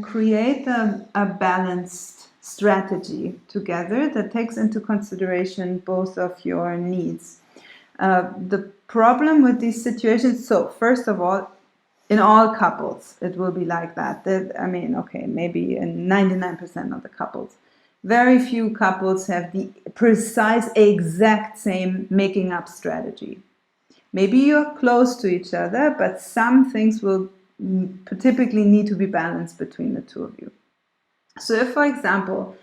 create a balanced strategy together that takes into consideration both of your needs. The problem with these situations, so first of all, in all couples, it will be like that. Maybe in 99% of the couples. Very few couples have the precise, exact same making up strategy. Maybe you're close to each other, but some things will typically need to be balanced between the two of you. So if, for example,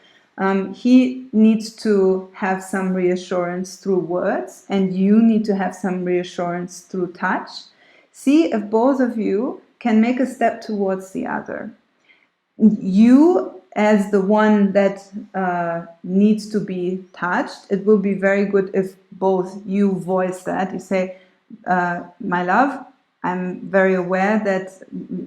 he needs to have some reassurance through words and you need to have some reassurance through touch, see if both of you can make a step towards the other. You, as the one that needs to be touched, it will be very good if both you voice that. You say, my love, I'm very aware that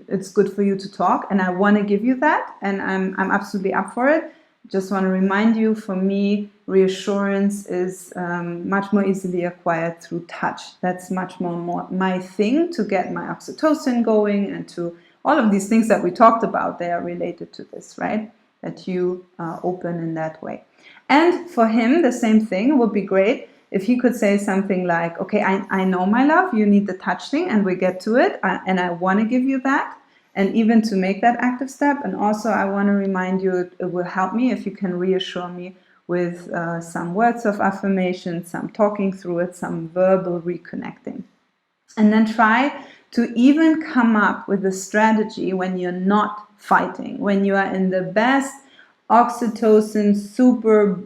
it's good for you to talk and I want to give you that and I'm absolutely up for it. Just want to remind you, for me, reassurance is much more easily acquired through touch. That's much more my thing, to get my oxytocin going, and to all of these things that we talked about, they are related to this, right? That you open in that way. And for him, the same thing would be great if he could say something like, okay, I know, my love, you need the touch thing and we get to it and I want to give you that. And even to make that active step. And also I want to remind you, it will help me if you can reassure me with some words of affirmation, some talking through it, some verbal reconnecting. And then try to even come up with a strategy when you're not fighting, when you are in the best oxytocin, super,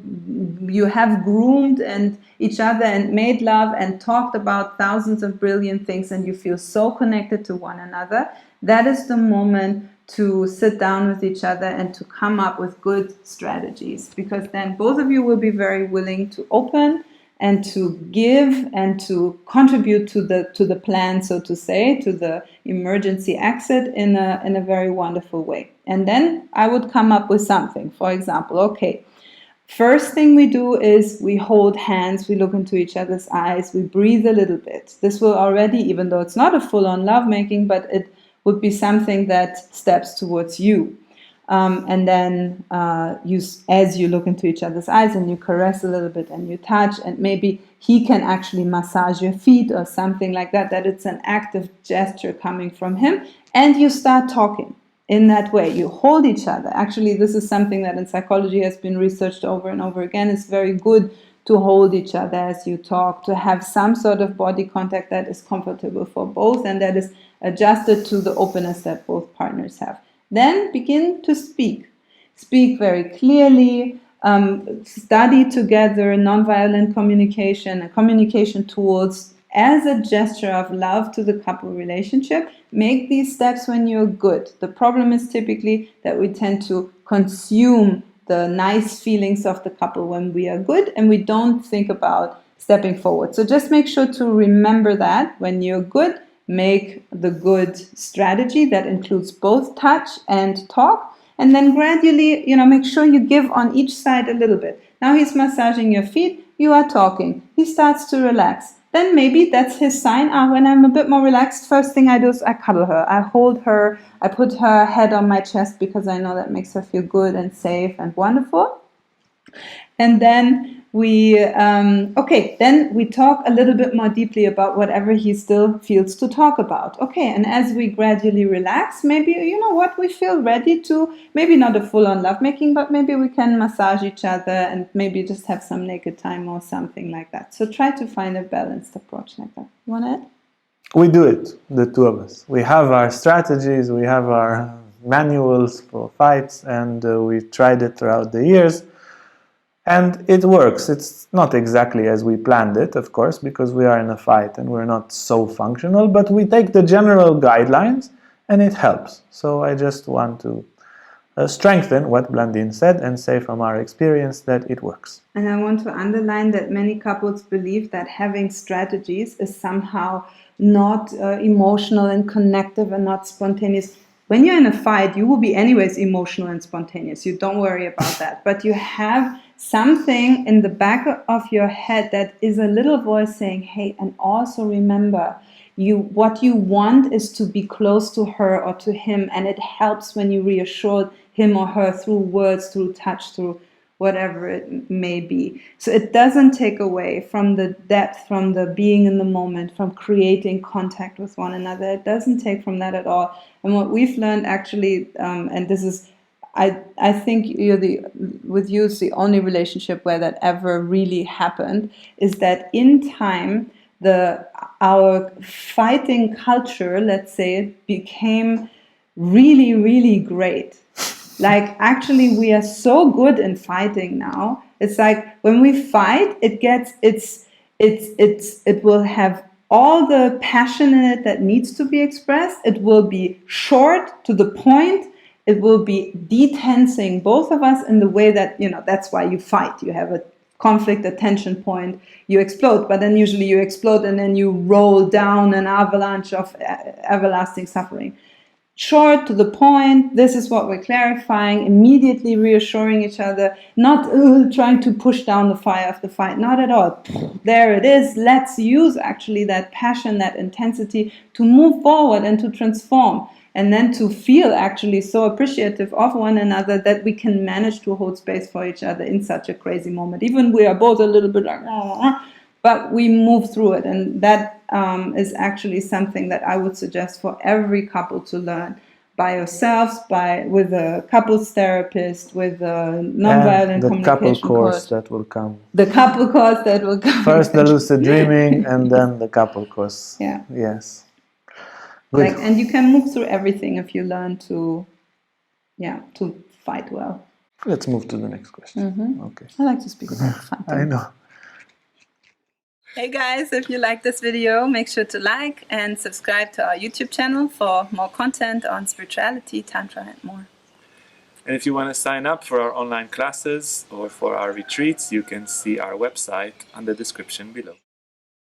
you have groomed and each other and made love and talked about thousands of brilliant things and you feel so connected to one another. That is the moment to sit down with each other and to come up with good strategies, because then both of you will be very willing to open and to give and to contribute to the plan, so to say, to the emergency exit in a very wonderful way. And then I would come up with something. For example, okay, first thing we do is we hold hands, we look into each other's eyes, we breathe a little bit. This will already, even though it's not a full-on lovemaking, but it would be something that steps towards you. And then as you look into each other's eyes and you caress a little bit and you touch, and maybe he can actually massage your feet or something like that, that it's an active gesture coming from him, and you start talking in that way. You hold each other. Actually, this is something that in psychology has been researched over and over again. It's very good to hold each other as you talk, to have some sort of body contact that is comfortable for both and that is adjusted to the openness that both partners have. Then begin to speak. Speak very clearly, study together nonviolent communication and communication tools as a gesture of love to the couple relationship. Make these steps when you're good. The problem is typically that we tend to consume the nice feelings of the couple when we are good and we don't think about stepping forward. So just make sure to remember that when you're good, make the good strategy that includes both touch and talk, and then gradually, make sure you give on each side a little bit. Now he's massaging your feet, you are talking, he starts to relax. Then maybe that's his sign. When I'm a bit more relaxed, first thing I do is I cuddle her, I hold her, I put her head on my chest because I know that makes her feel good and safe and wonderful. And then then we talk a little bit more deeply about whatever he still feels to talk about. Okay, and as we gradually relax, maybe, we feel ready to, maybe not a full-on lovemaking, but maybe we can massage each other and maybe just have some naked time or something like that. So try to find a balanced approach like that. You want to add? We do it, the two of us. We have our strategies, we have our manuals for fights, and we tried it throughout the years. And it works. It's not exactly as we planned it, of course, because we are in a fight and we're not so functional, but we take the general guidelines and it helps. So I just want to strengthen what Blandine said and say from our experience that it works. And I want to underline that many couples believe that having strategies is somehow not emotional and connective and not spontaneous. When you're in a fight, you will be anyways emotional and spontaneous. You don't worry about that. But you have something in the back of your head that is a little voice saying, hey, and also remember, what you want is to be close to her or to him, and it helps when you reassure him or her through words, through touch, through whatever it may be. So it doesn't take away from the depth, from the being in the moment, from creating contact with one another. It doesn't take from that at all. And what we've learned actually, and this is, I think with you it's the only relationship where that ever really happened, is that in time our fighting culture, let's say, became really, really great. Like, actually, we are so good in fighting now. It's like when we fight, it will have all the passion in it that needs to be expressed. It will be short, to the point. It will be detensing both of us in the way that, that's why you fight. You have a conflict, a tension point, you explode. But then usually you explode and then you roll down an avalanche of everlasting suffering. Short, to the point, this is what we're clarifying, immediately reassuring each other, not trying to push down the fire of the fight, not at all. There it is. Let's use actually that passion, that intensity to move forward and to transform, and then to feel actually so appreciative of one another that we can manage to hold space for each other in such a crazy moment. Even we are both a little bit like, but we move through it. And that is actually something that I would suggest for every couple to learn by yourselves, with a couples therapist, with a nonviolent communication couple course coach. that will come. The couple course that will come. First the lucid dreaming and then the couple course. Yeah. Yes. Good. And you can move through everything if you learn to fight well. Let's move to the next question. Mm-hmm. Okay. I like to speak about fighting. I know. Hey guys, if you like this video, make sure to like and subscribe to our YouTube channel for more content on spirituality, Tantra, and more. And if you want to sign up for our online classes or for our retreats, you can see our website on the description below.